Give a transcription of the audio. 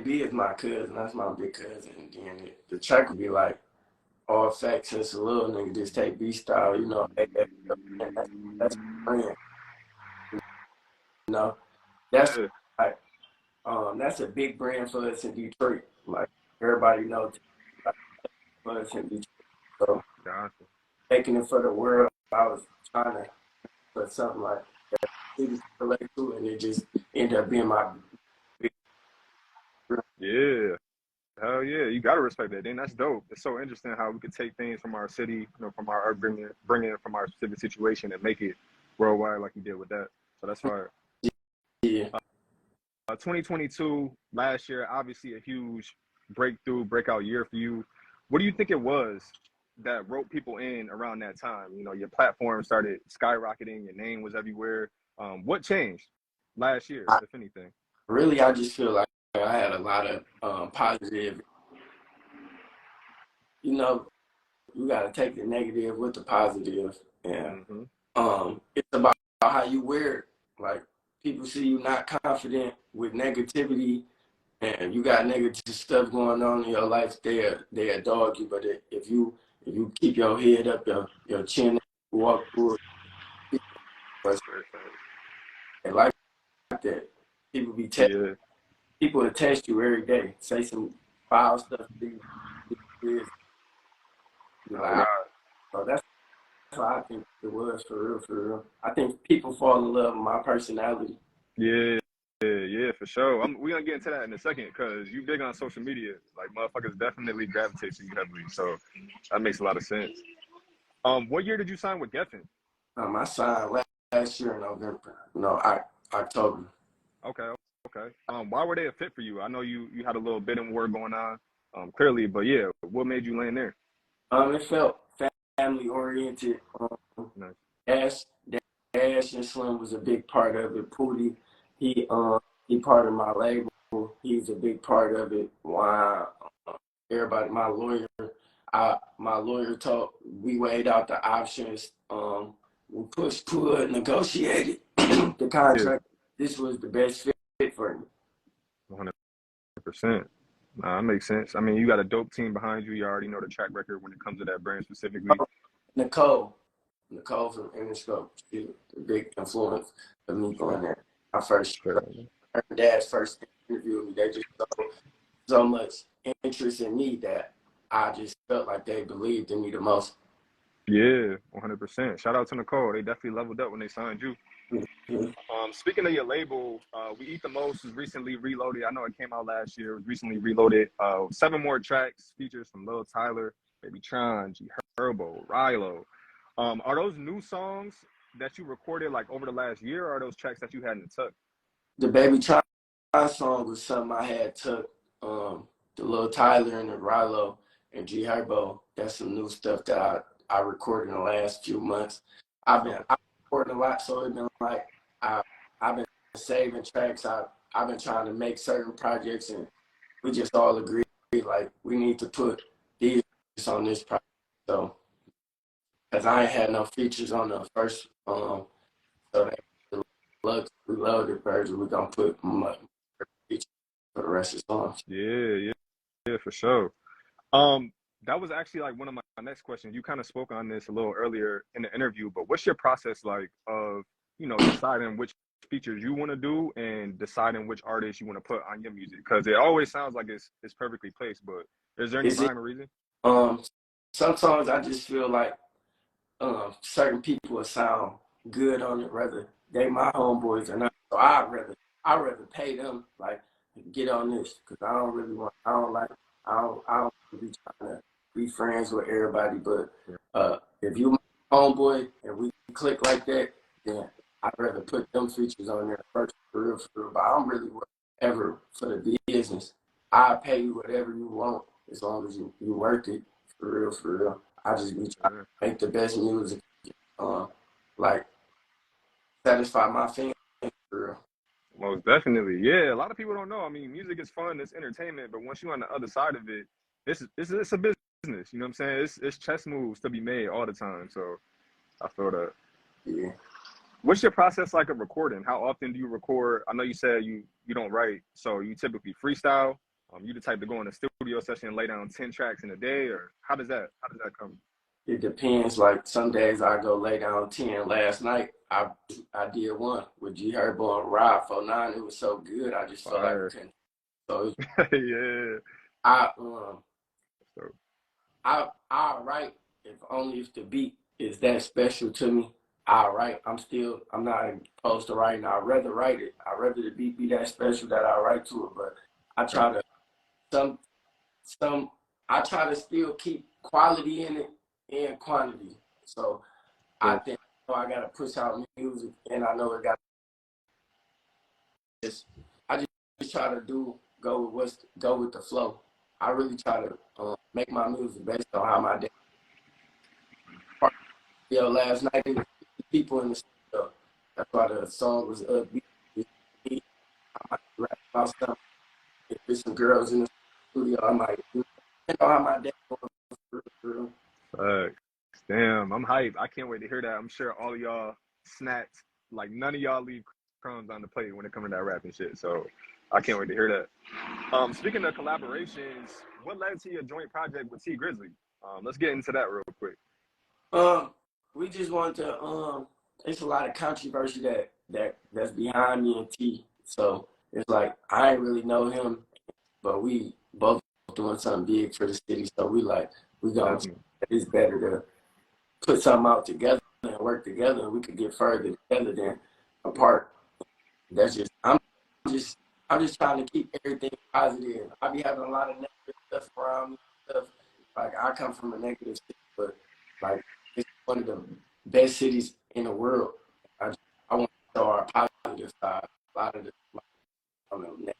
B is my cousin. That's my big cousin. And then the track would be like, all facts, since a little nigga just take B style, you know. That's my brand, you know. That's Yeah, like that's a big brand for us in Detroit. Like everybody knows for us in Detroit. So gotcha. making it for the world, I was trying to put something like people can relate to, and it just ended up being my big brand. Yeah. Hell yeah, you gotta respect that. Then that's dope. It's so interesting how we could take things from our city, you know, from our upbringing, bring it from our specific situation, and make it worldwide like you did with that. So that's fire. Yeah. 2022 last year, obviously a huge breakthrough, breakout year for you. What do you think it was that wrote people in around that time? You know, your platform started skyrocketing, your name was everywhere. What changed last year, I, if anything? really, I just feel like I had a lot of positive, you know, you got to take the negative with the positive, and Hmm. it's about how you wear it. Like people see you not confident with negativity, and you got negative stuff going on in your life. They dog you, but if you keep your head up, your chin, walk through it, and like that, people be Yeah, people will test you every day, say some foul stuff to you, be oh like, God. so that's how I think it was for real, for real. I think people fall in love with my personality. Yeah, yeah, for sure. We gonna get into that in a second because you big on social media. Like motherfuckers definitely gravitate to you heavily. So that makes a lot of sense. What year did you sign with Geffen? I signed last year in November. No, October. Okay, okay. Why were they a fit for you? I know you had a little bit of work going on, clearly, but yeah, what made you land there? It felt family oriented. Nice. Dash, Dash and Slim was a big part of it. Pootie, he he part of my label. He's a big part of it. Why everybody, my lawyer told we weighed out the options. We pushed, pulled, negotiated the Yeah, contract. This was the best fit for me. 100%. Nah, that makes sense. I mean, you got a dope team behind you. You already know the track record when it comes to that brand specifically. Nicole, Nicole from Interscope, she's a big influence of me going there. My first, Sure. her dad's first interview with me, they just so much interest in me that I just felt like they believed in me the most. Yeah, 100%. Shout out to Nicole. They definitely leveled up when they signed you. Mhm. Speaking of your label, We Eat the Most was recently reloaded. I know it came out last year. It was recently reloaded. 7 more tracks, features from Lil Tyler, Baby Tron, G Herbo, Rilo. Are those new songs that you recorded like over the last year, or are those tracks that you had in the tuck? The Baby Tron song was something I had took the Lil Tyler and the Rilo and G Herbo. That's some new stuff that I recorded in the last few months. Okay. I've been recording a lot, so it's been like I I've been saving tracks. I've been trying to make certain projects, and we just all agreed like we need to put these on this project. So because I ain't had no features on the first so the reloaded version, we're gonna put my features for the rest of the songs. Yeah, yeah, yeah, for sure. Um, that was actually like one of my next questions. You kind of spoke on this a little earlier in the interview, but what's your process like of, deciding which features you want to do and deciding which artists you want to put on your music? Because it always sounds like it's perfectly placed, but is there any Is it rhyme or reason? um some songs I just feel like certain people will sound good on it, whether they my homeboys or not. So I rather pay them like get on this because I don't be trying to be friends with everybody. But if you my homeboy and we click like that, then I'd rather put them features on there first for real. But I'm really whatever for the business. I pay you whatever you want as long as you worth it for real. I just be trying Yeah. to make the best music, uh, like satisfy my fans for real. Most definitely. Yeah, a lot of people don't know. I mean, music is fun, it's entertainment, but once you're on the other side of it, it's a business. You know what I'm saying? It's chess moves to be made all the time. So I feel that. Yeah. What's your process like of recording? How often do you record? I know you said you don't write, so you typically freestyle. You the type to go in a studio session and lay down 10 tracks in a day, or how does that come? It depends. Like some days I go lay down 10. Last night I did one with G Herbo and Rob 49. It was so good. I just felt like I Fire. couldn't. So Yeah. I So, I write if only if the beat is that special to me. I write. I'm not opposed to writing. I'd rather write it. I'd rather the beat be that special that I write to it. But I try to some some I try to still keep quality in it and quantity. So I so think I gotta push out music and I know it got this. I just try to go with the flow. I really try to make my music based on how my day. Last night it was 50 people in the studio. That's why the song was upbeat. I might rap about stuff. If there's some girls in the studio, I might how my day going through. damn, I'm hyped. I can't wait to hear that. I'm sure all of y'all snacks, like none of y'all leave crumbs on the plate when it comes to that rapping shit. So I can't wait to hear that. Speaking of collaborations, what led to your joint project with T Grizzly? Let's get into that real quick. We just want to it's a lot of controversy that's behind me and T. So it's like I ain't really know him, but we both doing something big for the city. So we gonna Definitely. it's better to put something out together and work together and we could get further together than apart. That's just just I'm just trying to keep everything positive. I be having a lot of negative stuff around me. Stuff like I come from a negative city, but like it's one of the best cities in the world. I want to show our positive side. A lot of the I don't know,